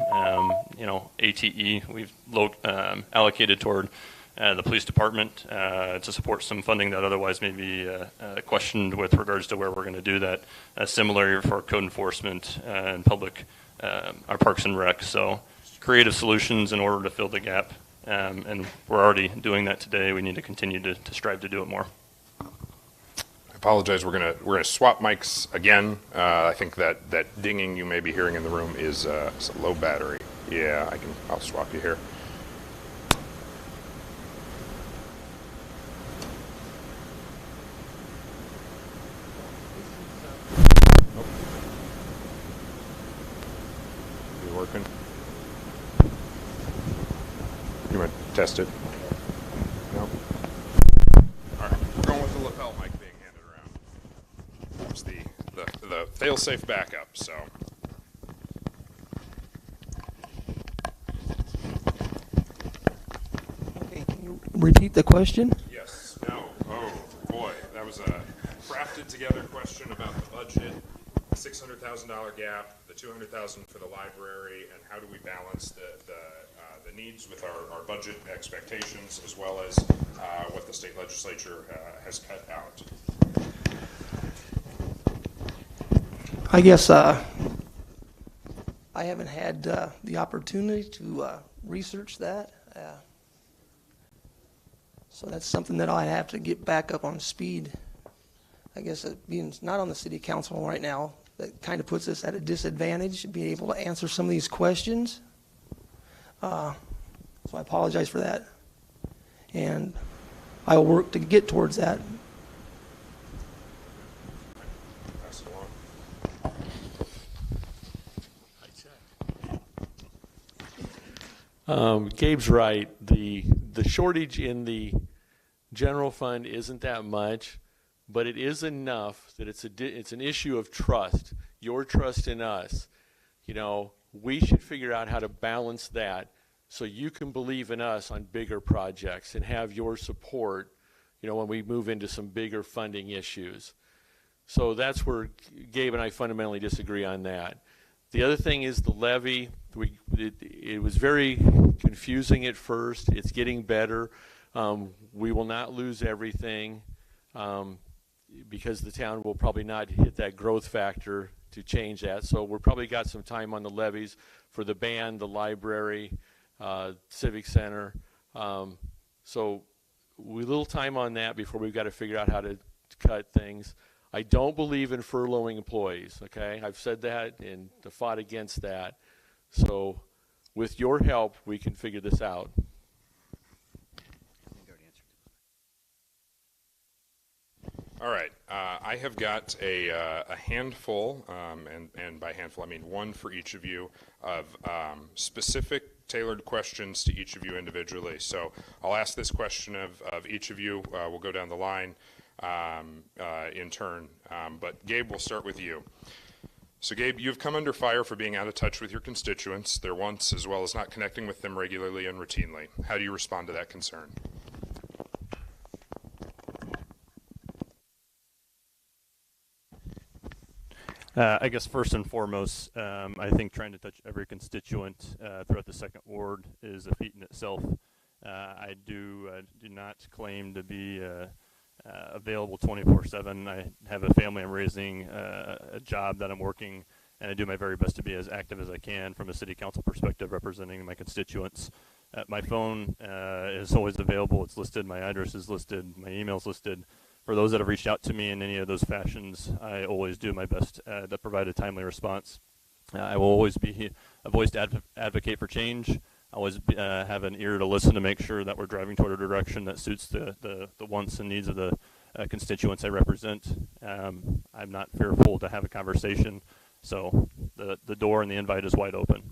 ATE, we've allocated toward the police department to support some funding that otherwise may be questioned with regards to where we're going to do that. Similar for code enforcement and public, our parks and rec. So creative solutions in order to fill the gap, and we're already doing that today. We need to continue to strive to do it more. I apologize. We're gonna swap mics again. I think that dinging you may be hearing in the room is a low battery. Yeah, I'll swap you here. You want to test it? No? All right, we're going with the lapel mic being handed around. It's the fail-safe backup, so. Okay, can you repeat the question? Yes. No. Oh, boy. That was a crafted together question about the budget, the $600,000 gap, the $200,000 for the library, and how do we balance the needs with our budget expectations, as well as what the state legislature has cut out. I guess I haven't had the opportunity to research that. So that's something that I have to get back up on speed. I guess being not on the city council right now, that kind of puts us at a disadvantage to be able to answer some of these questions. So I apologize for that. And I will work to get towards that. Pass it along. Gabe's right. The shortage in the general fund isn't that much, but it is enough that it's an issue of trust, your trust in us. You know, we should figure out how to balance that so you can believe in us on bigger projects and have your support, you know, when we move into some bigger funding issues. So that's where Gabe and I fundamentally disagree on that. The other thing is the levy. It was very confusing at first. It's getting better. We will not lose everything because the town will probably not hit that growth factor to change that. So we're probably got some time on the levies for the band, the library, civic center. So we little time on that before we've got to figure out how to cut things. I don't believe in furloughing employees, okay? I've said that and fought against that. So with your help, we can figure this out. All right, I have got a handful, and by handful I mean one for each of you, of specific tailored questions to each of you individually. So I'll ask this question of each of you. We'll go down the line in turn, but Gabe, we'll start with you. So Gabe, you've come under fire for being out of touch with your constituents, their wants, as well as not connecting with them regularly and routinely. How do you respond to that concern? I guess first and foremost, I think trying to touch every constituent throughout the second ward is a feat in itself. I do not claim to be available 24/7. I have a family I'm raising, a job that I'm working, and I do my very best to be as active as I can from a city council perspective, representing my constituents. My phone is always available. It's listed. My address is listed. My email's listed. For those that have reached out to me in any of those fashions, I always do my best to provide a timely response. I will always be a voice to advocate for change. I always have an ear to listen to make sure that we're driving toward a direction that suits the wants and needs of the constituents I represent. I'm not fearful to have a conversation, so the door and the invite is wide open.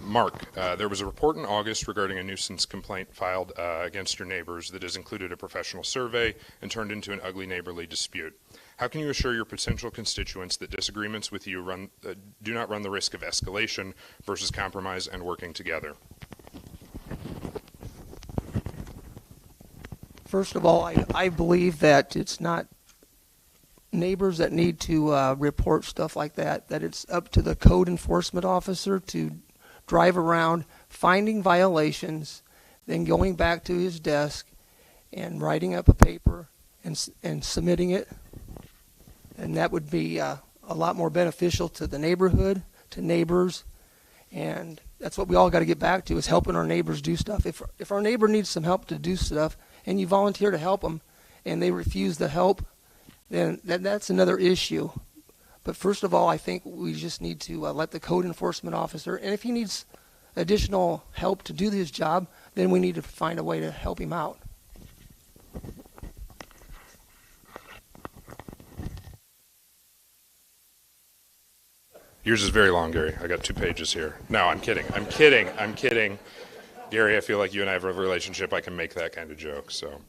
Mark, there was a report in August regarding a nuisance complaint filed against your neighbors that has included a professional survey and turned into an ugly neighborly dispute. How can you assure your potential constituents that disagreements with you do not run the risk of escalation versus compromise and working together? First of all, I believe that it's not neighbors that need to report stuff like that, that it's up to the code enforcement officer to drive around, finding violations, then going back to his desk and writing up a paper and submitting it. And that would be a lot more beneficial to the neighborhood, to neighbors, and that's what we all got to get back to, is helping our neighbors do stuff. If our neighbor needs some help to do stuff and you volunteer to help them and they refuse the help, then that's another issue. But first of all, I think we just need to let the code enforcement officer, and if he needs additional help to do his job, then we need to find a way to help him out. Yours is very long, Gary. I got 2 pages here. No, I'm kidding. I'm kidding. I'm kidding. Gary, I feel like you and I have a relationship. I can make that kind of joke. So,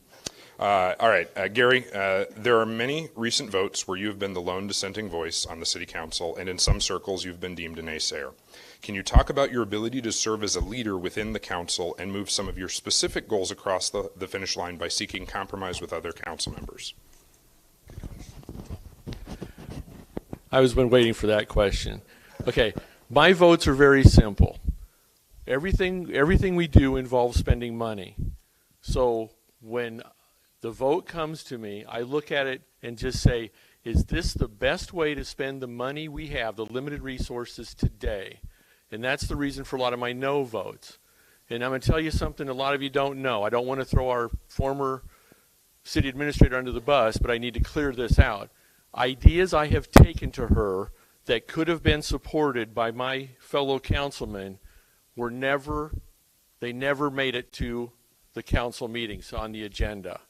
all right, Gary, there are many recent votes where you have been the lone dissenting voice on the city council, and in some circles you've been deemed a naysayer. Can you talk about your ability to serve as a leader within the council and move some of your specific goals across the finish line by seeking compromise with other council members? I was been waiting for that question. Okay, my votes are very simple. Everything we do involves spending money. So when the vote comes to me, I look at it and just say, is this the best way to spend the money we have, the limited resources today? And that's the reason for a lot of my no votes. And I'm going to tell you something a lot of you don't know. I don't want to throw our former city administrator under the bus, but I need to clear this out. Ideas I have taken to her that could have been supported by my fellow councilmen they never made it to the council meetings on the agenda.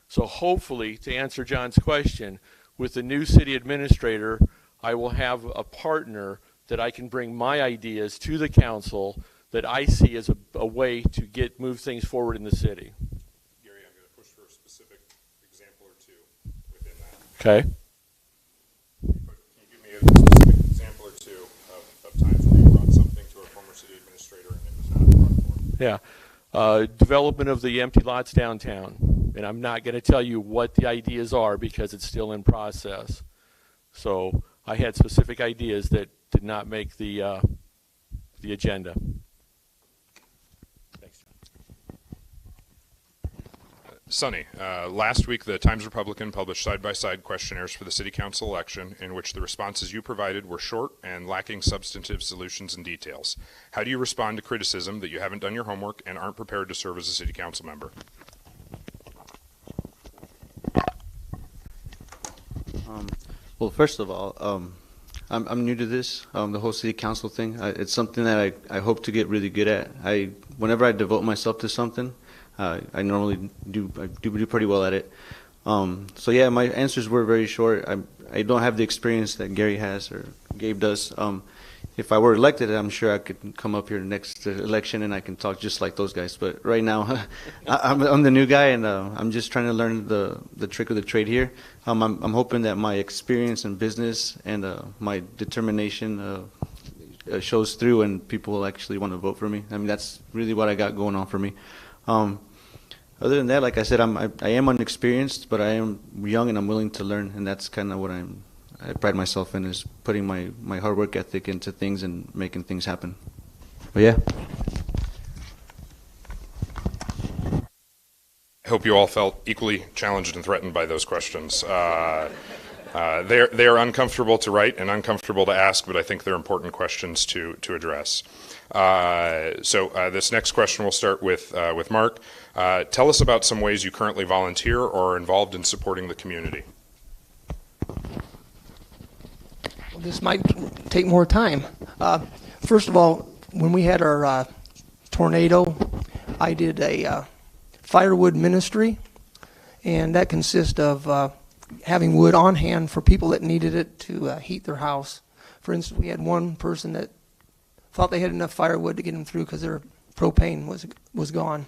So hopefully, to answer John's question, with the new city administrator, I will have a partner that I can bring my ideas to the council that I see as a way to move things forward in the city. Gary, I'm going to push for a specific example or two within that. Okay. Can you give me a specific example or two of times where you brought something to a former city administrator and it was not brought forward? Yeah. Development of the empty lots downtown. And I'm not going to tell you what the ideas are because it's still in process. So I had specific ideas that did not make the agenda. Thanks. Sonny, last week the Times-Republican published side-by-side questionnaires for the city council election in which the responses you provided were short and lacking substantive solutions and details. How do you respond to criticism that you haven't done your homework and aren't prepared to serve as a city council member? Well, first of all, I'm new to this, the whole city council thing. It's something that I hope to get really good at. Whenever I devote myself to something, I normally do pretty well at it. So yeah, my answers were very short. I don't have the experience that Gary has or Gabe does. If I were elected, I'm sure I could come up here next election and I can talk just like those guys. But right now, I'm the new guy and I'm just trying to learn the trick of the trade here. I'm hoping that my experience in business and my determination shows through and people will actually want to vote for me. I mean, that's really what I got going on for me. Other than that, like I said, I am unexperienced, but I am young and I'm willing to learn, and that's kind of what I pride myself in, is putting my hard work ethic into things and making things happen. But yeah. I hope you all felt equally challenged and threatened by those questions. They are uncomfortable to write and uncomfortable to ask, but I think they're important questions to address. So this next question will start with Mark. Tell us about some ways you currently volunteer or are involved in supporting the community. Well, this might take more time. First of all, when we had our tornado, I did a firewood ministry, and that consists of having wood on hand for people that needed it to heat their house. For instance, we had one person that thought they had enough firewood to get them through because their propane was gone.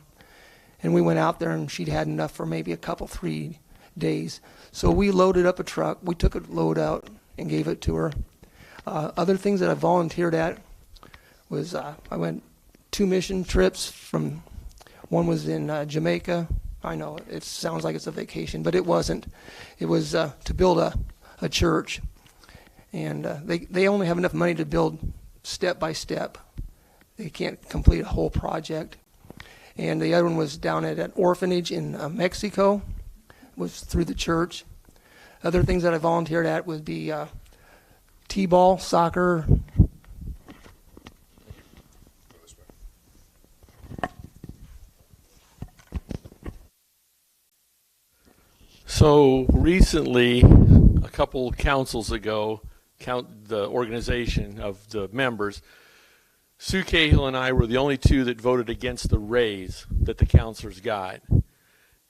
And we went out there and she'd had enough for maybe 3 days. So we loaded up a truck, we took a load out and gave it to her. Other things that I volunteered at was I went 2 mission trips. One was in Jamaica. I know it sounds like it's a vacation, but it wasn't. It was to build a church. And they only have enough money to build step by step. They can't complete a whole project. And the other one was down at an orphanage in Mexico. It was through the church. Other things that I volunteered at would be t-ball, soccer. So recently, a couple councils ago, the organization of the members, Sue Cahill and I were the only 2 that voted against the raise that the councilors got.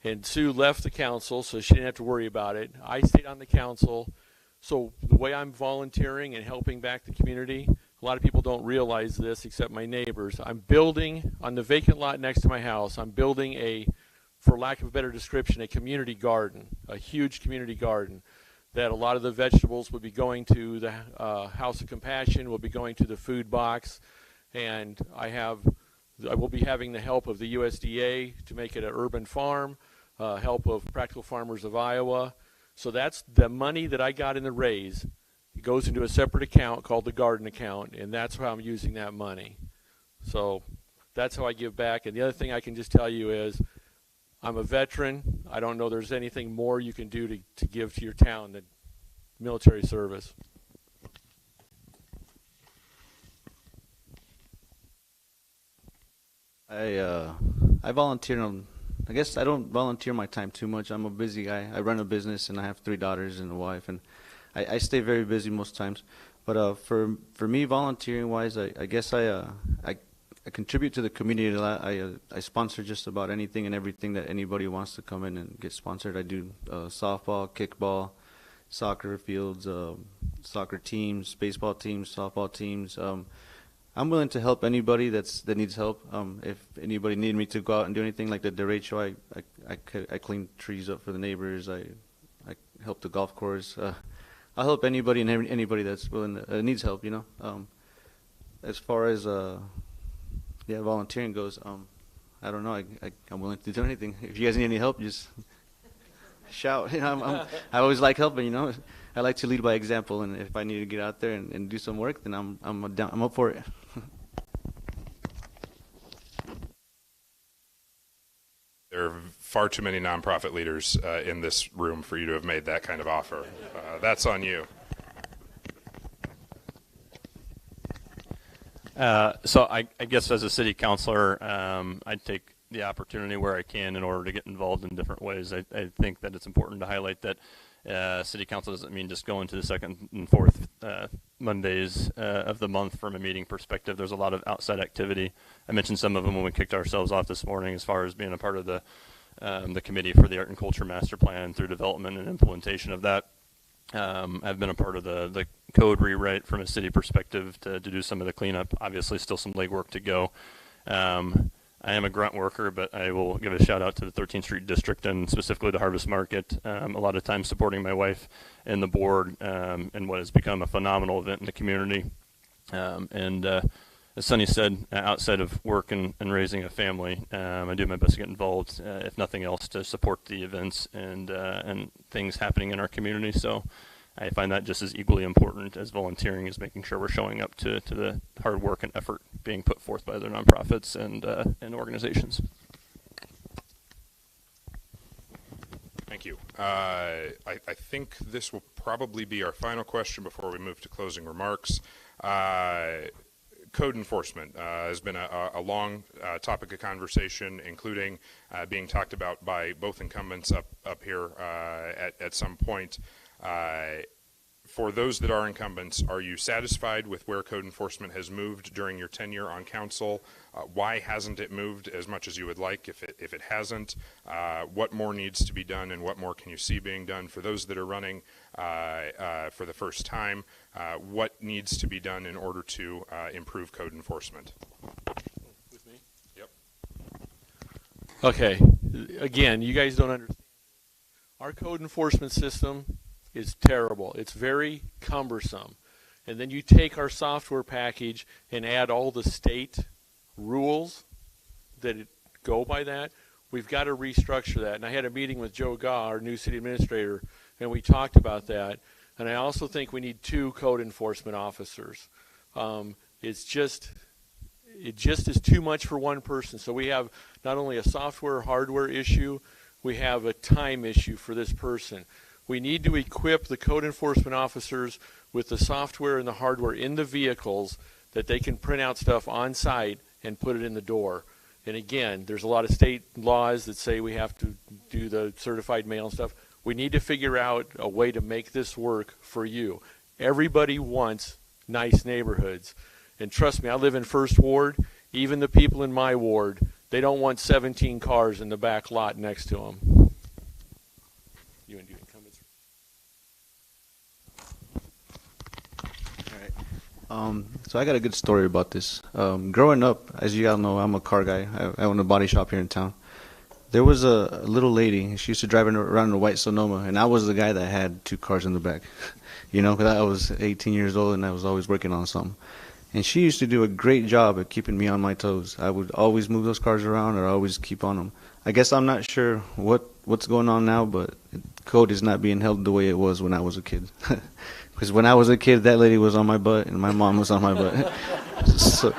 And Sue left the council, so she didn't have to worry about it. I stayed on the council. So the way I'm volunteering and helping back the community, a lot of people don't realize this except my neighbors. I'm building on the vacant lot next to my house. I'm building a, for lack of a better description, a community garden, a huge community garden that a lot of the vegetables will be going to the House of Compassion, will be going to the food box, and I will be having the help of the USDA to make it an urban farm, help of Practical Farmers of Iowa. So that's the money that I got in the Reyes. It goes into a separate account called the garden account, and that's how I'm using that money. So that's how I give back. And the other thing I can just tell you is I'm a veteran. I don't know there's anything more you can do to give to your town than military service. I volunteer on, I guess I don't volunteer my time too much. I'm a busy guy. I run a business and I have 3 daughters and a wife, and I stay very busy most times. But for me, volunteering wise, I guess I contribute to the community a lot. I sponsor just about anything and everything that anybody wants to come in and get sponsored. I do softball, kickball, soccer fields, soccer teams, baseball teams, softball teams. I'm willing to help anybody that needs help. If anybody need me to go out and do anything like the derecho, I clean trees up for the neighbors. I help the golf course. I'll help anybody and anybody that's willing needs help. You know. As far as volunteering goes, I don't know. I'm willing to do anything. If you guys need any help, just shout. You know, I always like helping. You know, I like to lead by example, and if I need to get out there and do some work, then I'm up for it. There are far too many nonprofit leaders in this room for you to have made that kind of offer. That's on you. So I guess as a city councilor, I take the opportunity where I can in order to get involved in different ways. I think that it's important to highlight that city council doesn't mean just going to the second and fourth Mondays of the month from a meeting perspective. There's a lot of outside activity. I mentioned some of them when we kicked ourselves off this morning as far as being a part of the committee for the Art and Culture Master Plan through development and implementation of that. I've been a part of the code rewrite from a city perspective to do some of the cleanup. Obviously still some legwork to go. I am a grunt worker, but I will give a shout out to the 13th Street District and specifically the Harvest Market. A lot of time supporting my wife and the board in what has become a phenomenal event in the community. As Sonny said, outside of work and raising a family, I do my best to get involved, if nothing else, to support the events and things happening in our community. So I find that just as equally important as volunteering is making sure we're showing up to the hard work and effort being put forth by other nonprofits and organizations. Thank you. I think this will probably be our final question before we move to closing remarks. Code enforcement has been a long topic of conversation, including being talked about by both incumbents up here at some point. For those that are incumbents, are you satisfied with where code enforcement has moved during your tenure on council? Why hasn't it moved as much as you would like if it hasn't? What more needs to be done and what more can you see being done? For those that are running for the first time, what needs to be done in order to improve code enforcement? With me? Yep. Okay. Again, you guys don't understand. Our code enforcement system is terrible. It's very cumbersome. And then you take our software package and add all the state rules that go by that. We've got to restructure that. And I had a meeting with Joe Gaw, our new city administrator, and we talked about that. And I also think we need 2 code enforcement officers. It just is too much for one person. So we have not only a software, hardware issue, we have a time issue for this person. We need to equip the code enforcement officers with the software and the hardware in the vehicles that they can print out stuff on site and put it in the door. And again, there's a lot of state laws that say we have to do the certified mail and stuff. We need to figure out a way to make this work for you. Everybody wants nice neighborhoods. And trust me, I live in First Ward. Even the people in my ward, they don't want 17 cars in the back lot next to them. You want to do incumbents? So I got a good story about this. Growing up, as you all know, I'm a car guy. I own a body shop here in town. There was a little lady. She used to drive around in a white Sonoma, and I was the guy that had 2 cars in the back. You know, 'cause I was 18 years old, and I was always working on something. And she used to do a great job at keeping me on my toes. I would always move those cars around or always keep on them. I guess I'm not sure what's going on now, but code is not being held the way it was when I was a kid. Because when I was a kid, that lady was on my butt, and my mom was on my butt. So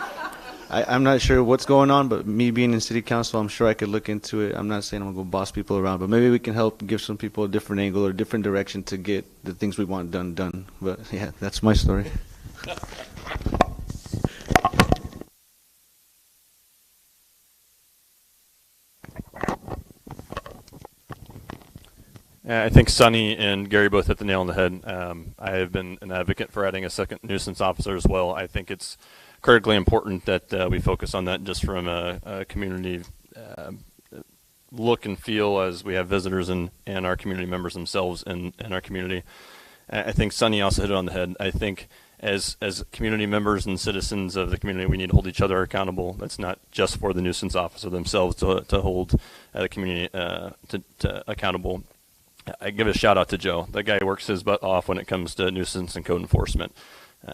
I'm not sure what's going on, but me being in city council, I'm sure I could look into it. I'm not saying I'm going to go boss people around, but maybe we can help give some people a different angle or a different direction to get the things we want done. But yeah, that's my story. I think Sonny and Gary both hit the nail on the head. I have been an advocate for adding a second nuisance officer as well. I think it's critically important that we focus on that just from a community look and feel as we have visitors and our community members themselves in our community. I think Sonny also hit it on the head. I think as community members and citizens of the community, we need to hold each other accountable. That's not just for the nuisance officer themselves to hold the community to accountable. I give a shout out to Joe. That guy works his butt off when it comes to nuisance and code enforcement.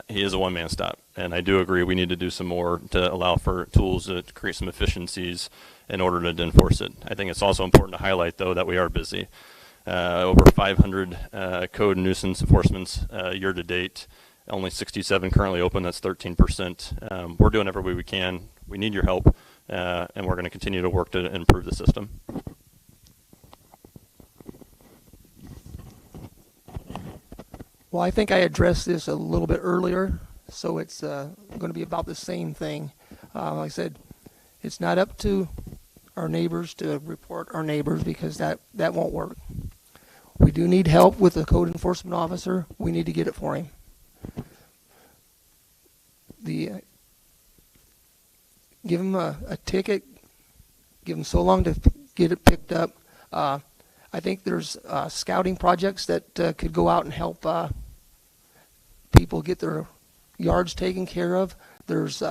He is a one-man stop, and I do agree we need to do some more to allow for tools to create some efficiencies in order to enforce it. I think it's also important to highlight, though, that we are busy. Over 500 code and nuisance enforcements year to date. Only 67 currently open. That's 13%. We're doing every way we can. We need your help, and we're going to continue to work to improve the system. Well, I think I addressed this a little bit earlier, so it's going to be about the same thing. Like I said, it's not up to our neighbors to report our neighbors because that won't work. We do need help with the code enforcement officer. We need to get it for him. Give him a ticket, give him so long to get it picked up. I think there's scouting projects that could go out and help people get their yards taken care of. There's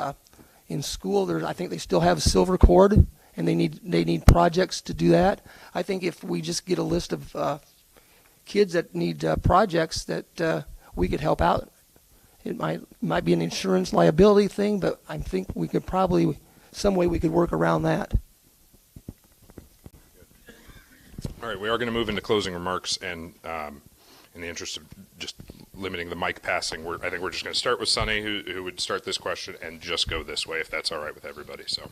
in school. I think they still have silver cord, and they need projects to do that. I think if we just get a list of kids that need projects that we could help out. It might be an insurance liability thing, but I think we could probably some way we could work around that. All right, we are going to move into closing remarks, and in the interest of just limiting the mic passing, I think we're just going to start with Sonny, who would start this question, and just go this way, if that's all right with everybody. So.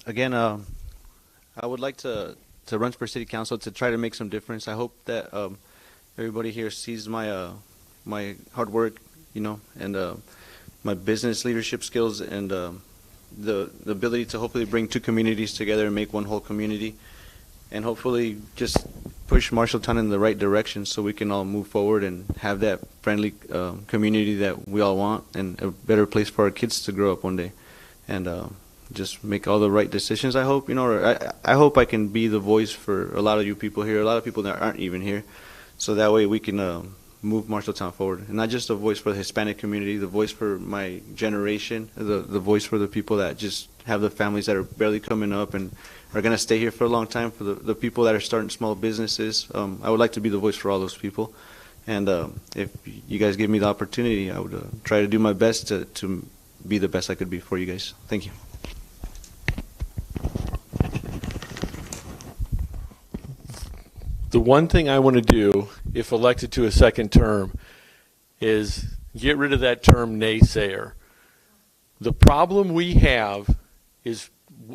Again, I would like to run for city council to try to make some difference. I hope that everybody here sees my my hard work, and my business leadership skills, and the ability to hopefully bring 2 communities together and make one whole community, and hopefully just push Marshalltown in the right direction so we can all move forward and have that friendly community that we all want, and a better place for our kids to grow up one day, and just make all the right decisions. I hope, I hope I can be the voice for a lot of you people here, a lot of people that aren't even here, so that way we can move Marshalltown forward. And not just a voice for the Hispanic community, the voice for my generation, the voice for the people that just have the families that are barely coming up and are going to stay here for a long time, for the people that are starting small businesses. I would like to be the voice for all those people. And if you guys give me the opportunity, I would try to do my best to be the best I could be for you guys. Thank you. The one thing I want to do, if elected to a second term, is get rid of that term naysayer. The problem we have is,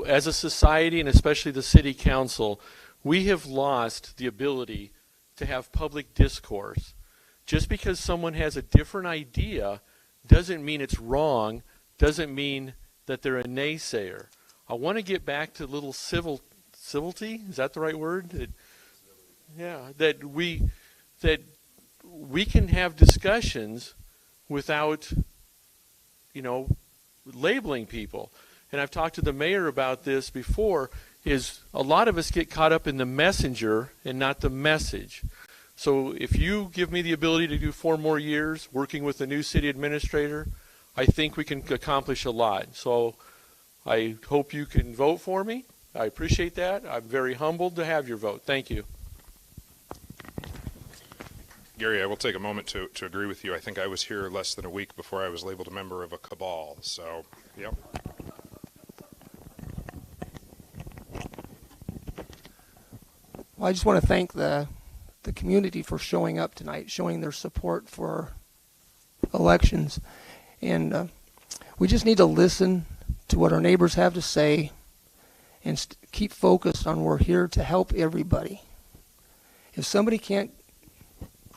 as a society and especially the city council, we have lost the ability to have public discourse. Just because someone has a different idea doesn't mean it's wrong, doesn't mean that they're a naysayer. I want to get back to a little civility, is that the right word? Yeah, that we can have discussions without, labeling people. And I've talked to the mayor about this before. is a lot of us get caught up in the messenger and not the message. So if you give me the ability to do 4 more years working with the new city administrator, I think we can accomplish a lot. So I hope you can vote for me. I appreciate that. I'm very humbled to have your vote. Thank you. Gary, I will take a moment to agree with you. I think I was here less than a week before I was labeled a member of a cabal. So, yep. Well, I just want to thank the community for showing up tonight, showing their support for elections. And we just need to listen to what our neighbors have to say and keep focused on we're here to help everybody. If somebody can't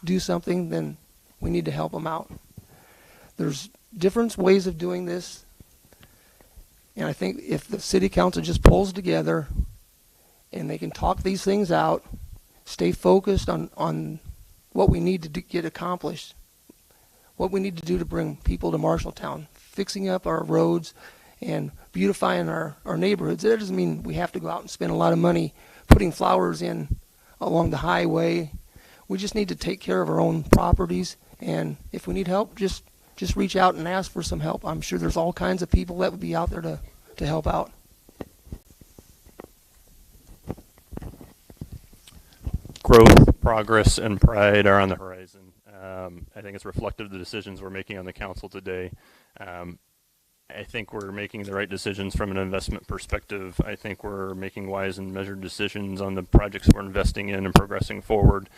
do something, then we need to help them out. There's different ways of doing this, and I think if the city council just pulls together and they can talk these things out, stay focused on what we need to get accomplished, what we need to do to bring people to Marshalltown, fixing up our roads and beautifying our neighborhoods. That doesn't mean we have to go out and spend a lot of money putting flowers in along the highway. We just need to take care of our own properties, and if we need help, just reach out and ask for some help. I'm sure there's all kinds of people that would be out there to help out. Growth, progress, and pride are on the horizon. I think it's reflective of the decisions we're making on the council today. I think we're making the right decisions from an investment perspective. I think we're making wise and measured decisions on the projects we're investing in and progressing forward.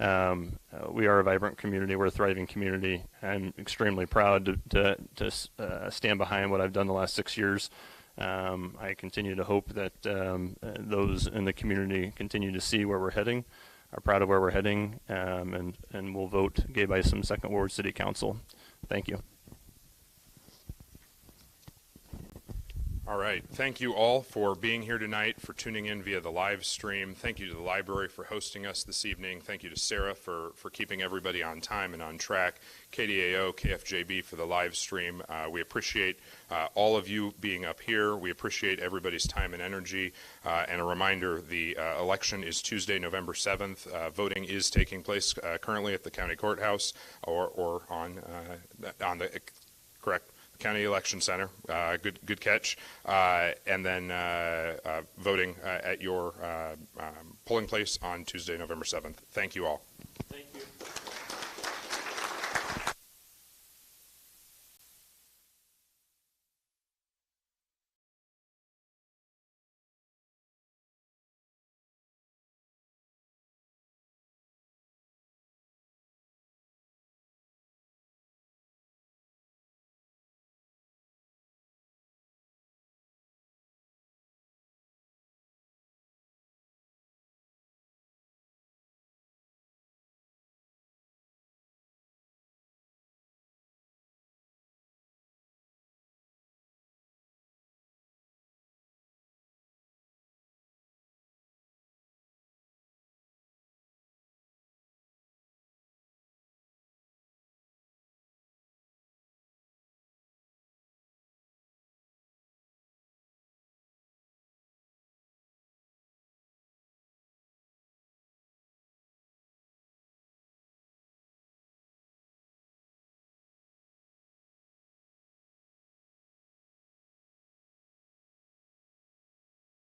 We are a vibrant community. We're a thriving community. I'm extremely proud to stand behind what I've done the last 6 years. I continue to hope that those in the community continue to see where we're heading, are proud of where we're heading, and will vote Gabe Isom, 2nd Ward City Council. Thank you. All right. Thank you all for being here tonight, for tuning in via the live stream. Thank you to the library for hosting us this evening. Thank you to Sarah for keeping everybody on time and on track. KDAO, KFJB for the live stream. We appreciate all of you being up here. We appreciate everybody's time and energy. And a reminder, the election is Tuesday, November 7th. Voting is taking place currently at the county courthouse or on the correct County Election Center. Good catch. And then voting at your polling place on Tuesday, November 7th. Thank you all. Thank you.